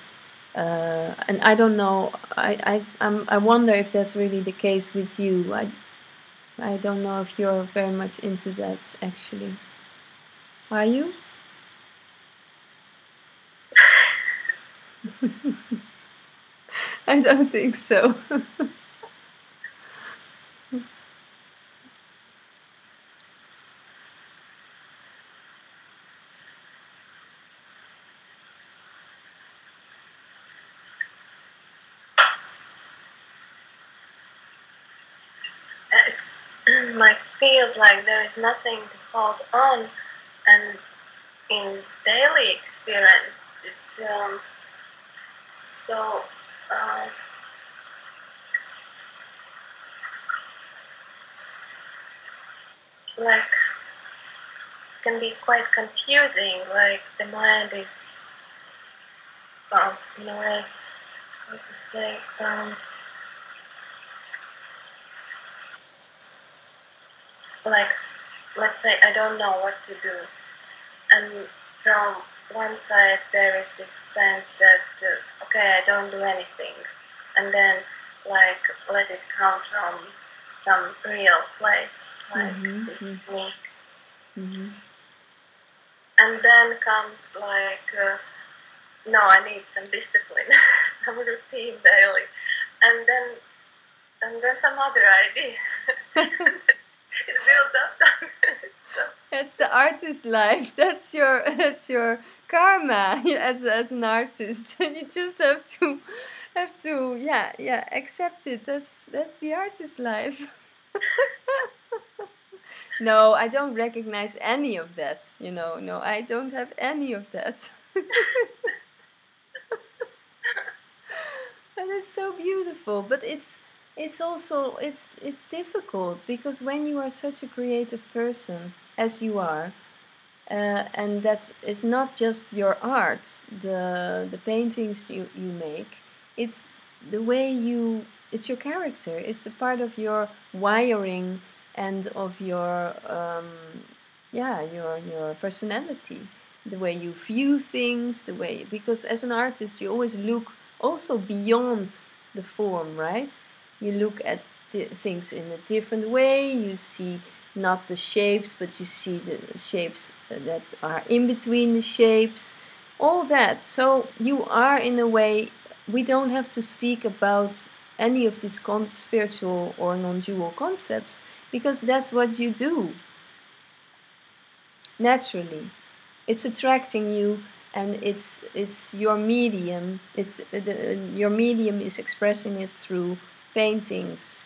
and I don't know. I wonder if that's really the case with you. I don't know if you're very much into that actually. Are you? I don't think so. It like feels like there is nothing to hold on, and in daily experience, it's so um, like can be quite confusing. Like the mind is, in a way, how to say, like let's say I don't know what to do, and from one side there is this sense that okay, I don't do anything, and then like let it come from some real place, like this me. And then comes like no, I need some discipline, some routine daily, and then some other idea. It builds up something. That's the artist life. That's your karma as an artist. You just have to accept it. That's the artist life. No, I don't recognize any of that. No, I don't have any of that. And it's so beautiful, but it's also it's difficult because when you are such a creative person as you are, and that is not just your art, the paintings you make, it's the way it's your character, it's a part of your wiring and of your your personality, the way you view things, the way, because as an artist you always look also beyond the form, right? You look at things in a different way. You see not the shapes, but you see the shapes that are in between the shapes, all that. So you are, in a way, we don't have to speak about any of these spiritual or non-dual concepts, because that's what you do naturally. It's attracting you, and it's your medium. Your medium is expressing it through paintings.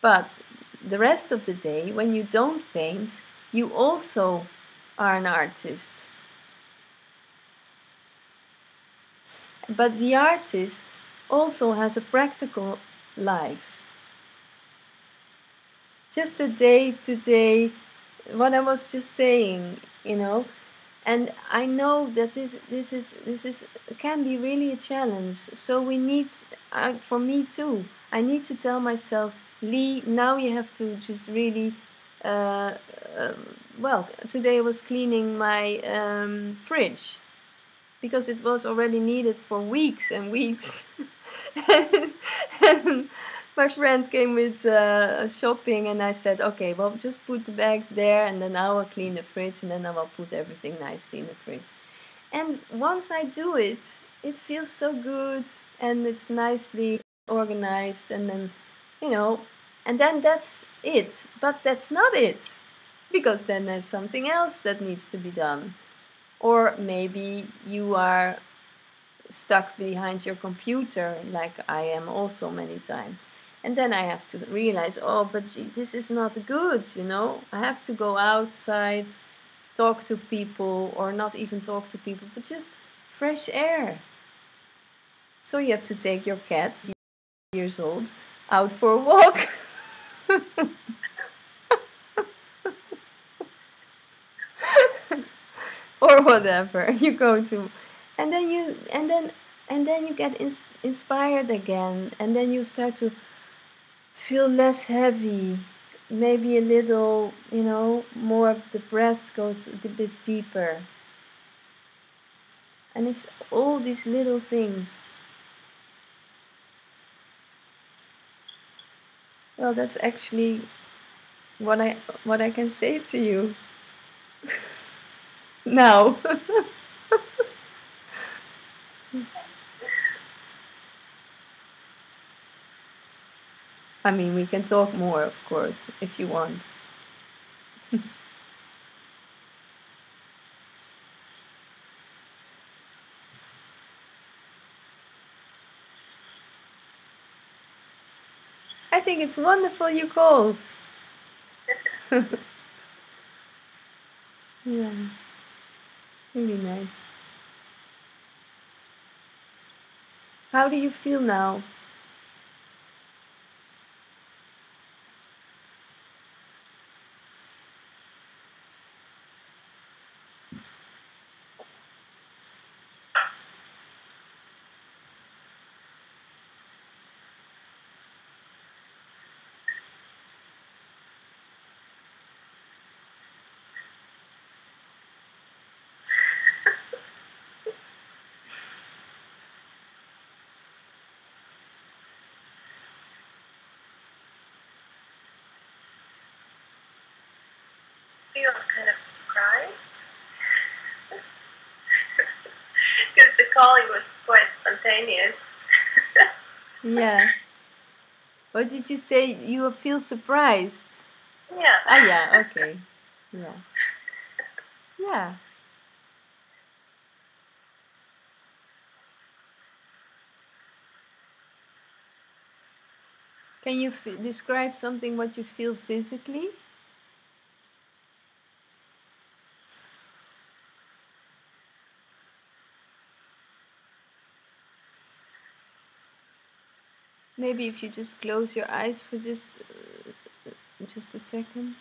But the rest of the day, when you don't paint, you also are an artist. But the artist also has a practical life. Just a day-to-day, what I was just saying, And I know that this is can be really a challenge. So we need, for me too, I need to tell myself, Lee, now you have to just really. Well, today I was cleaning my fridge because it was already needed for weeks and weeks. and my friend came with shopping, and I said, okay, well, just put the bags there, and then I will clean the fridge, and then I will put everything nicely in the fridge. And once I do it, it feels so good, and it's nicely organized, and then, and then that's it. But that's not it, because then there's something else that needs to be done. Or maybe you are stuck behind your computer, like I am also many times. And then I have to realize, oh, but gee, this is not good, I have to go outside, talk to people, or not even talk to people, but just fresh air. So you have to take your cat, years old, out for a walk. Or whatever you go to, and then you get inspired again, and then you start to feel less heavy, maybe a little, more of the breath goes a bit deeper. And it's all these little things. Well, that's actually what I can say to you now. I mean, we can talk more, of course, if you want. I think it's wonderful you called. Yeah, really nice. How do you feel now? spontaneous. Yeah. What did you say? You feel surprised? Yeah. Ah, yeah, okay. Yeah. Yeah. Can you describe something what you feel physically? Maybe if you just close your eyes for just a second.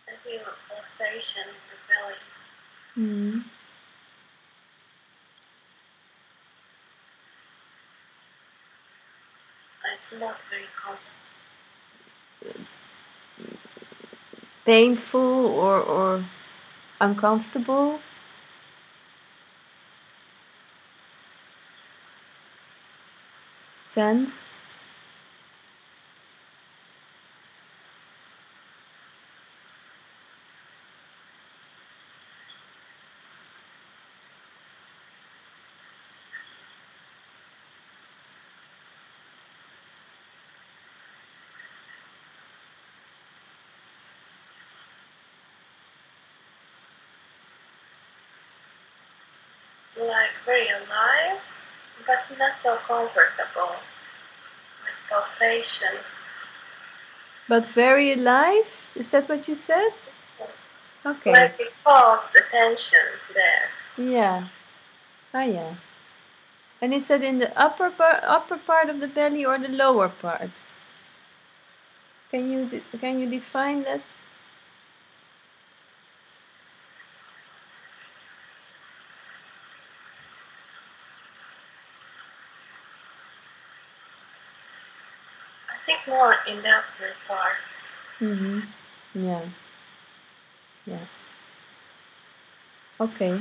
I feel a pulsation in the belly. Mm-hmm. It's not very comfortable. Painful or uncomfortable? Tense? Like very alive, but not so comfortable. Like pulsation. But very alive? Is that what you said? Okay. Like it calls attention there. Yeah. Ah, yeah. And is that in the upper part of the belly or the lower part? Can you define that? I think more in the upper part. Mm-hmm. Yeah. Yeah. Okay.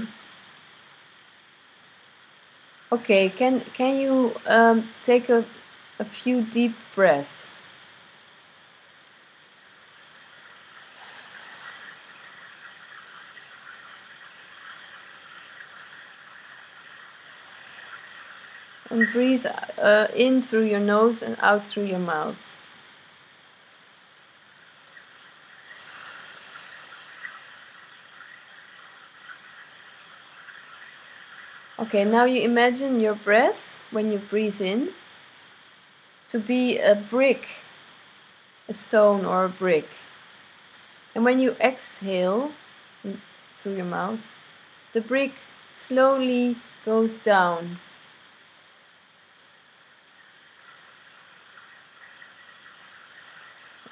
Okay. Can you take a few deep breaths? And breathe in through your nose and out through your mouth. Okay, now you imagine your breath when you breathe in to be a brick, a stone or a brick. And when you exhale through your mouth, the brick slowly goes down.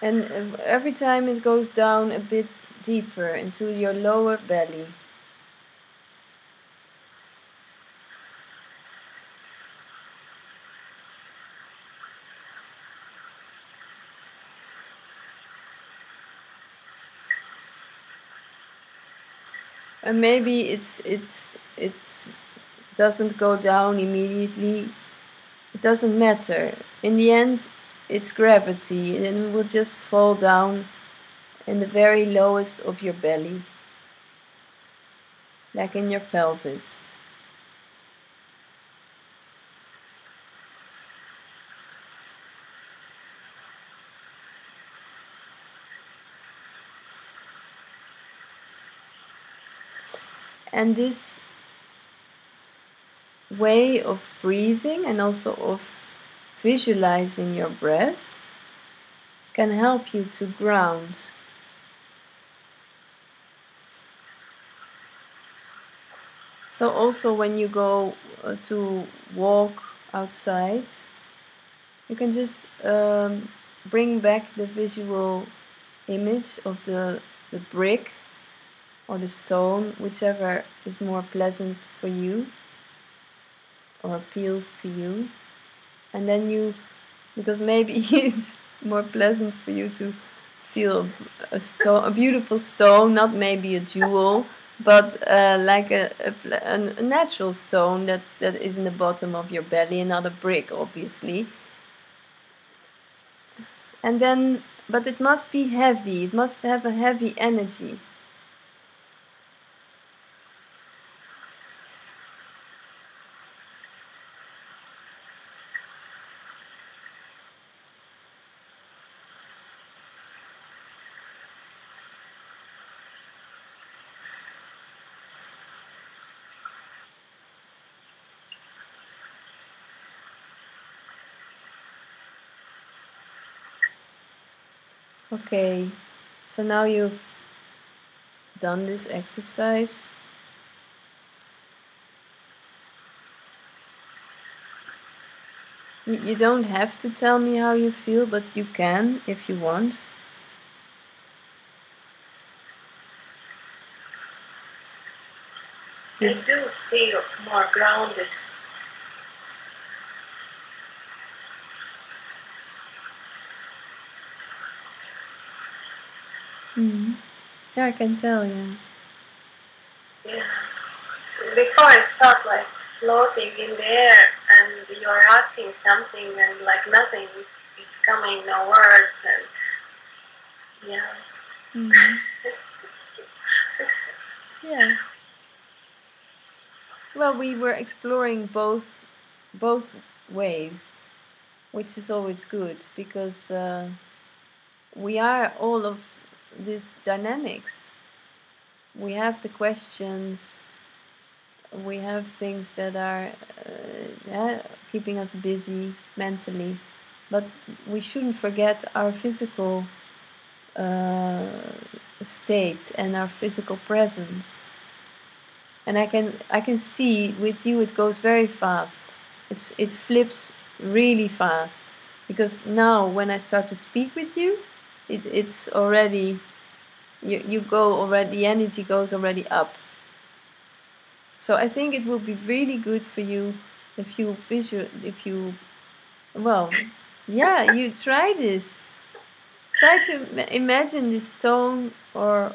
And every time it goes down a bit deeper into your lower belly. And maybe it doesn't go down immediately. It doesn't matter. In the end, it's gravity, and it will just fall down in the very lowest of your belly, like in your pelvis. And this way of breathing and also of visualizing your breath can help you to ground. So also when you go to walk outside, you can just bring back the visual image of the brick or the stone, whichever is more pleasant for you or appeals to you. And then you, because maybe it's more pleasant for you to feel a beautiful stone, not maybe a jewel, but like a natural stone that is in the bottom of your belly, and not a brick, obviously. And then, but it must be heavy. It must have a heavy energy. Okay, so now you've done this exercise. You don't have to tell me how you feel, but you can if you want. I do feel more grounded. Mm-hmm. Yeah, I can tell, yeah. Yeah. Before it felt like floating in the air and you're asking something and like nothing is coming, no words and yeah. Mm-hmm. Yeah. Well, we were exploring both ways, which is always good because we are all of these dynamics. We have the questions. We have things that are keeping us busy mentally, but we shouldn't forget our physical state and our physical presence. And I can see with you it goes very fast. It flips really fast because now when I start to speak with you, it's already you go already, the energy goes already up. So I think it will be really good for you if you well, yeah, you try this. Try to imagine this stone or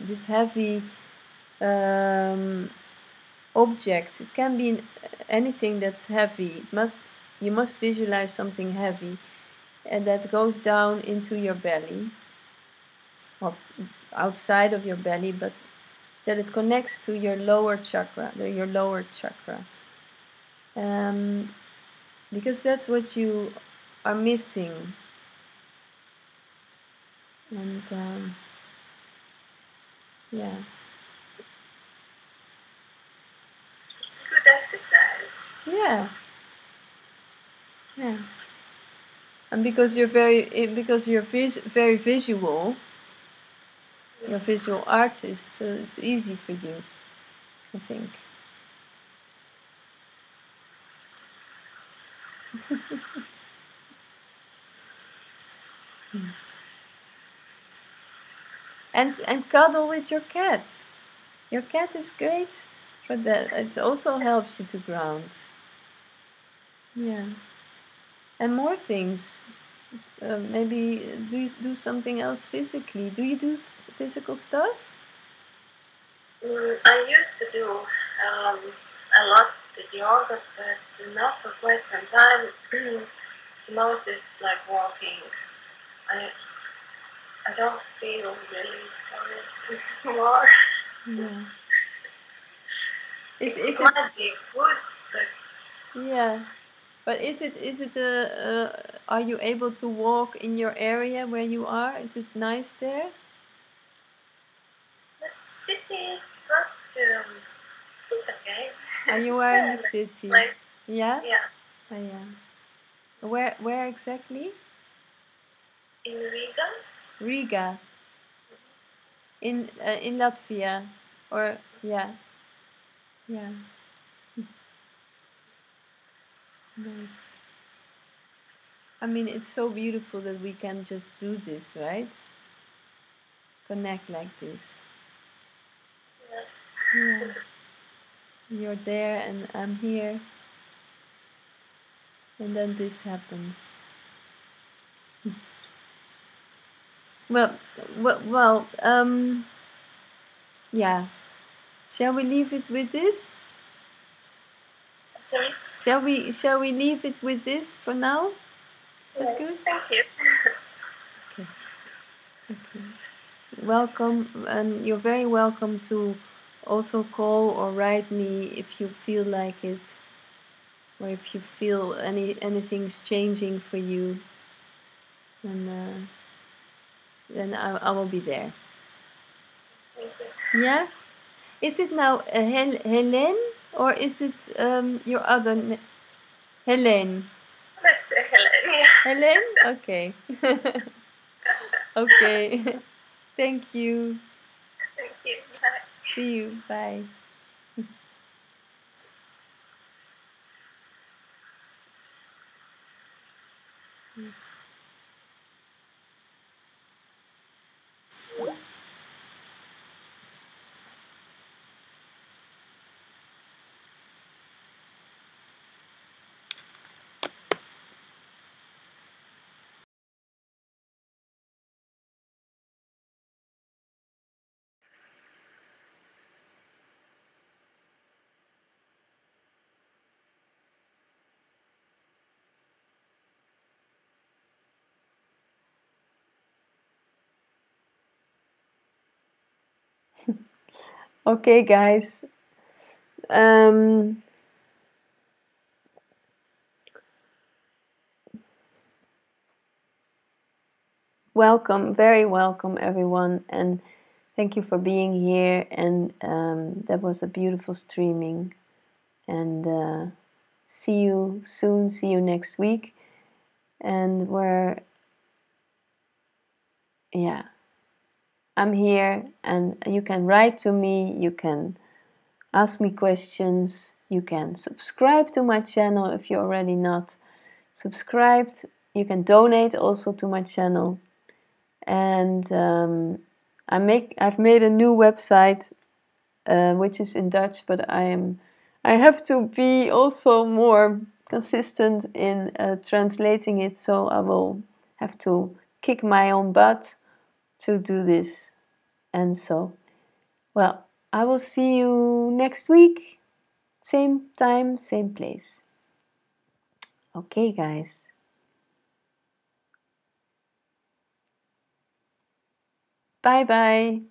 this heavy object. It can be anything that's heavy. You must visualize something heavy, and that goes down into your belly, or outside of your belly, but that it connects to your lower chakra, because that's what you are missing. And yeah. It's a good exercise. Yeah. Yeah. And because you're very visual, you're a visual artist, so it's easy for you, I think. And cuddle with your cat. Your cat is great for that. It also helps you to ground. Yeah. And more things. Maybe do you do something else physically? Do you do physical stuff? I used to do a lot of yoga, but not for quite some time. Most is like walking. I don't feel really forest anymore. Yeah. It might be good, but yeah. But is it are you able to walk in your area where you are? Is it nice there? it's city, but it's okay. Are you are in the city? Like, Yeah. yeah, Oh, yeah. Where exactly? in Riga. Riga. In Latvia, or yeah. Yeah. Nice. I mean, it's so beautiful that we can just do this, right? Connect like this. Yeah. Yeah. You're there and I'm here. And then this happens. Well, yeah. Shall we leave it with this? Sorry. Shall we leave it with this for now? Is that good? Thank you. Okay. Welcome, and you're very welcome to also call or write me if you feel like it, or if you feel anything's changing for you, and then I will be there. Thank you. Yeah? Is it now Helene, or is it your other Helene? Let's say Helene. Helene? Okay. Okay. Thank you. Thank you. Bye. See you. Bye. Okay, guys. Welcome, very welcome, everyone, and thank you for being here. And that was a beautiful streaming. And see you soon. See you next week. And yeah, I'm here, and you can write to me. You can ask me questions. You can subscribe to my channel if you're already not subscribed. You can donate also to my channel. And I've made a new website which is in Dutch, but I have to be also more consistent in translating it, so I will have to kick my own butt to do this. And so, well, I will see you next week, same time, same place. Okay, guys. Bye bye.